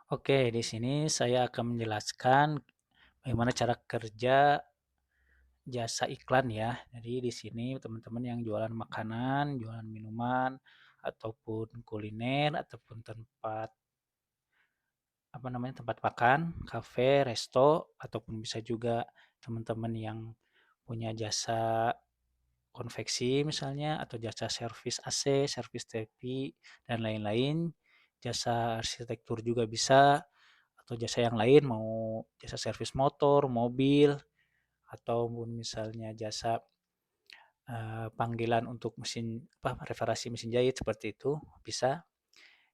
Oke, di sini saya akan menjelaskan bagaimana cara kerja jasa iklan ya. Jadi di sini teman-teman yang jualan makanan, jualan minuman, ataupun kuliner, ataupun tempat tempat makan, kafe, resto, ataupun bisa juga teman-teman yang punya jasa konveksi misalnya, atau jasa servis AC, servis TV, dan lain-lain. Jasa arsitektur juga bisa, atau jasa yang lain mau jasa servis motor, mobil, ataupun misalnya jasa panggilan untuk reparasi mesin jahit seperti itu bisa.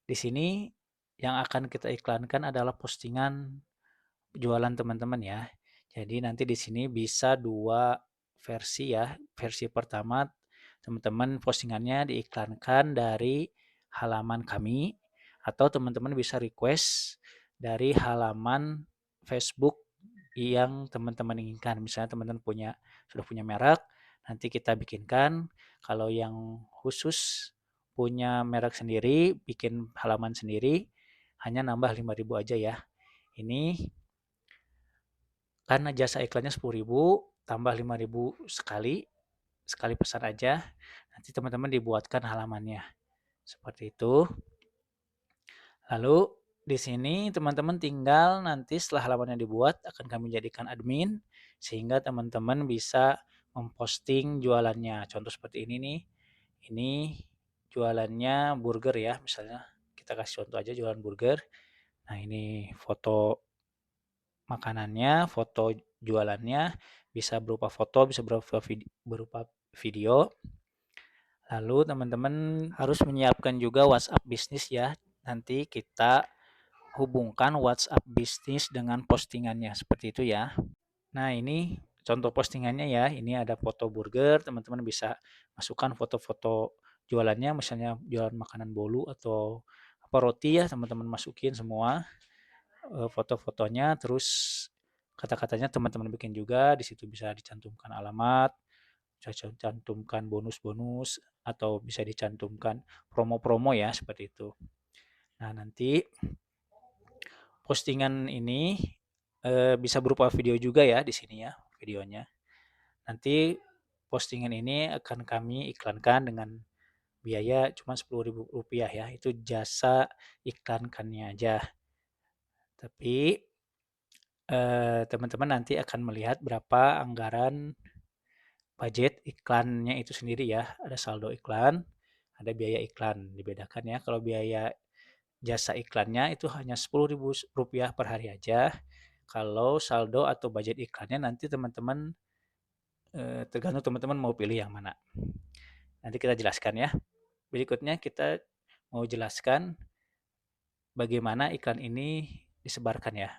Di sini yang akan kita iklankan adalah postingan jualan teman-teman ya. Jadi nanti di sini bisa dua versi ya. Versi pertama teman-teman postingannya diiklankan dari halaman kami atau teman-teman bisa request dari halaman Facebook yang teman-teman inginkan. Misalnya teman-teman sudah punya merek, nanti kita bikinkan. Kalau yang khusus punya merek sendiri, bikin halaman sendiri, hanya nambah 5.000 aja ya. Ini karena jasa iklannya 10.000 tambah 5.000 sekali pesan aja. Nanti teman-teman dibuatkan halamannya. Seperti itu. Lalu di sini teman-teman tinggal nanti setelah halamannya dibuat akan kami jadikan admin sehingga teman-teman bisa memposting jualannya. Contoh seperti ini nih. Ini jualannya burger ya, misalnya kita kasih contoh aja jualan burger. Nah, ini foto makanannya, foto jualannya, bisa berupa foto, bisa berupa video. Lalu teman-teman harus menyiapkan juga WhatsApp bisnis ya. Nanti kita hubungkan WhatsApp bisnis dengan postingannya seperti itu ya. Nah, ini contoh postingannya ya. Ini ada foto burger, teman-teman bisa masukkan foto-foto jualannya, misalnya jualan makanan bolu atau apa roti ya, teman-teman masukin semua foto-fotonya, terus kata-katanya teman-teman bikin juga. Di situ bisa dicantumkan alamat, bisa dicantumkan bonus-bonus, atau bisa dicantumkan promo-promo ya, seperti itu. Nah, nanti postingan ini bisa berupa video juga ya di sini ya, videonya. Nanti postingan ini akan kami iklankan dengan biaya cuma Rp10.000 ya, itu jasa iklankannya aja. Tapi teman-teman nanti akan melihat berapa anggaran budget iklannya itu sendiri ya. Ada saldo iklan, ada biaya iklan, dibedakan ya. Kalau biaya jasa iklannya itu hanya Rp10.000 per hari aja. Kalau saldo atau budget iklannya nanti teman-teman tergantung teman-teman mau pilih yang mana. Nanti kita jelaskan ya. Berikutnya kita mau jelaskan bagaimana iklan ini disebarkan ya.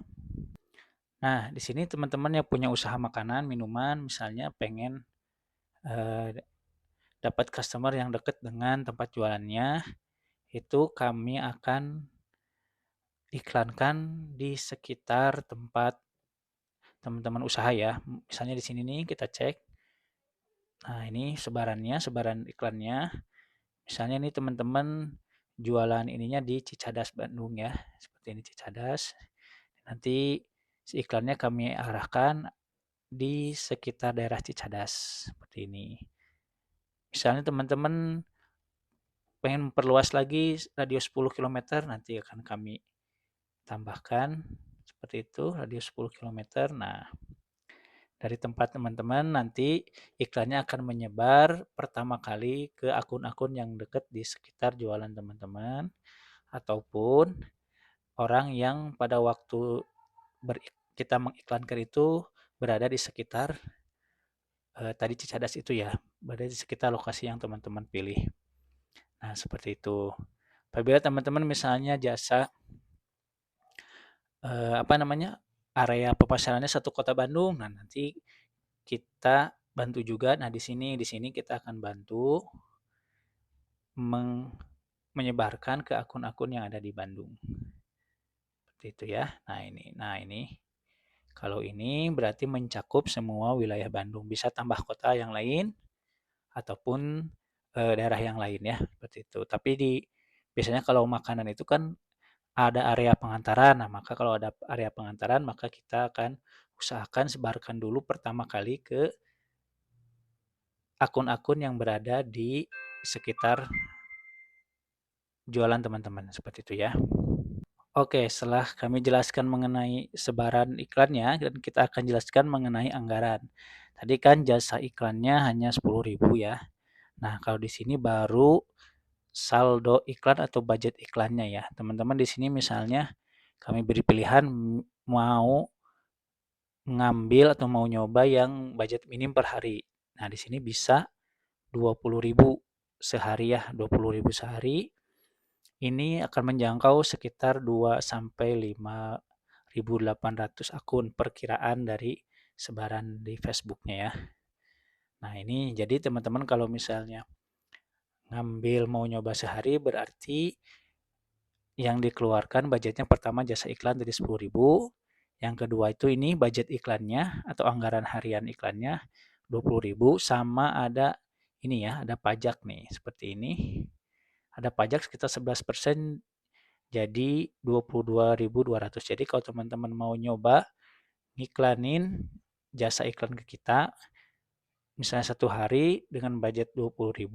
Nah, di sini teman-teman yang punya usaha makanan, minuman, misalnya pengen eh, dapat customer yang dekat dengan tempat jualannya, itu kami akan iklankan di sekitar tempat teman-teman usaha ya. Misalnya di sini nih kita cek. Nah, ini sebaran iklannya. Misalnya nih teman-teman jualan ininya di Cicadas Bandung ya. Seperti ini Cicadas. Nanti iklannya kami arahkan di sekitar daerah Cicadas seperti ini. Misalnya teman-teman pengen memperluas lagi radius 10 km, nanti akan kami tambahkan seperti itu, radius 10 km. Nah, dari tempat teman-teman nanti iklannya akan menyebar pertama kali ke akun-akun yang dekat di sekitar jualan teman-teman ataupun orang yang pada waktu kita mengiklankan itu berada di sekitar tadi Cicadas itu ya, berada di sekitar lokasi yang teman-teman pilih. Nah, seperti itu. Apabila teman-teman misalnya jasa area pemasarannya satu kota Bandung, nah nanti kita bantu juga. Nah, di sini kita akan bantu menyebarkan ke akun-akun yang ada di Bandung. Seperti itu ya. Nah ini kalau ini berarti mencakup semua wilayah Bandung. Bisa tambah kota yang lain ataupun daerah yang lain ya, seperti itu. Tapi biasanya kalau makanan itu kan ada area pengantaran. Nah, maka kalau ada area pengantaran, maka kita akan usahakan sebarkan dulu pertama kali ke akun-akun yang berada di sekitar jualan teman-teman, seperti itu ya. Oke, setelah kami jelaskan mengenai sebaran iklannya, dan kita akan jelaskan mengenai anggaran. Tadi kan jasa iklannya hanya 10.000 ya. Nah, kalau di sini baru saldo iklan atau budget iklannya ya. Teman-teman di sini misalnya kami beri pilihan mau ngambil atau mau nyoba yang budget minim per hari. Nah, di sini bisa 20.000 sehari ya, 20.000 sehari. Ini akan menjangkau sekitar 2 sampai 5.800 akun perkiraan dari sebaran di Facebooknya ya. Nah, ini jadi teman-teman kalau misalnya ngambil mau nyoba sehari berarti yang dikeluarkan budgetnya pertama jasa iklan dari 10.000, yang kedua itu ini budget iklannya atau anggaran harian iklannya 20.000 sama ada ini ya, ada pajak nih seperti ini. Ada pajak sekitar 11% jadi 22.200. Jadi kalau teman-teman mau nyoba ngiklanin jasa iklan ke kita misalnya 1 hari dengan budget 20.000,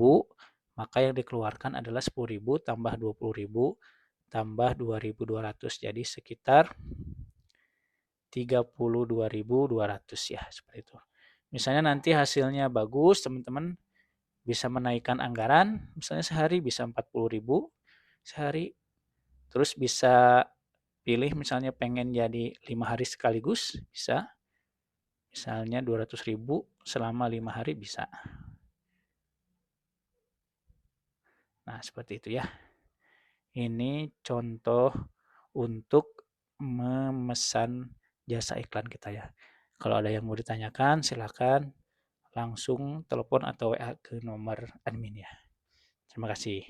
maka yang dikeluarkan adalah 10.000 tambah 20.000 tambah 2.200 jadi sekitar 32.200 ya, seperti itu. Misalnya nanti hasilnya bagus, teman-teman bisa menaikkan anggaran, misalnya sehari bisa 40.000 sehari. Terus bisa pilih misalnya pengen jadi 5 hari sekaligus, bisa. Misalnya 200.000 selama 5 hari bisa. Nah, seperti itu ya. Ini contoh untuk memesan jasa iklan kita ya. Kalau ada yang mau ditanyakan, silakan langsung telepon atau WA ke nomor admin ya. Terima kasih.